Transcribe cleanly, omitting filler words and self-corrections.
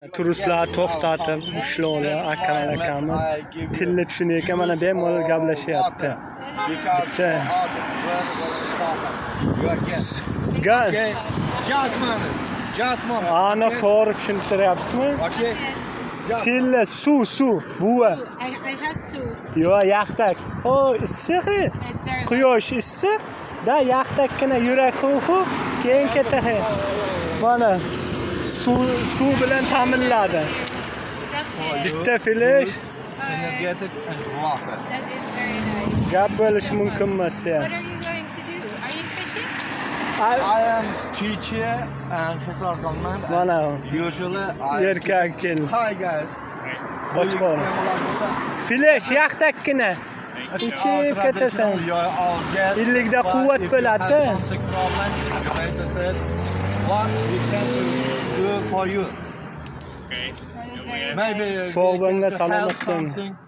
Turistlar to'xtatib ushlovlar akalar akamiz tilni tushunayotgan mana bemalol gaplashyapti. Bitta Gan. Ana to'g'ri tushuntiryapsizmi? Tilni suv buva. I had soup. Yo, yaxtak. O, issiq. Quyosh issiq. Da yaxtakkina yurak xuxu keyin ketahi. Mana suv bilan ta'minladi. Bitta filish Energetic and water. That is very nice. gap bo'lishi mumkin emas deya. What are you going to do? Are you fishing? I am teacher and historical man. Mana Usually I. erkak kel. Hi guys. Qochqor. Filish yaxtakkina. Ichib ketasan. 50 da quvvat bo'ladi. What we can do for you? That is very Maybe Sog' we bo'linglar, can salomat help bo'ling. something.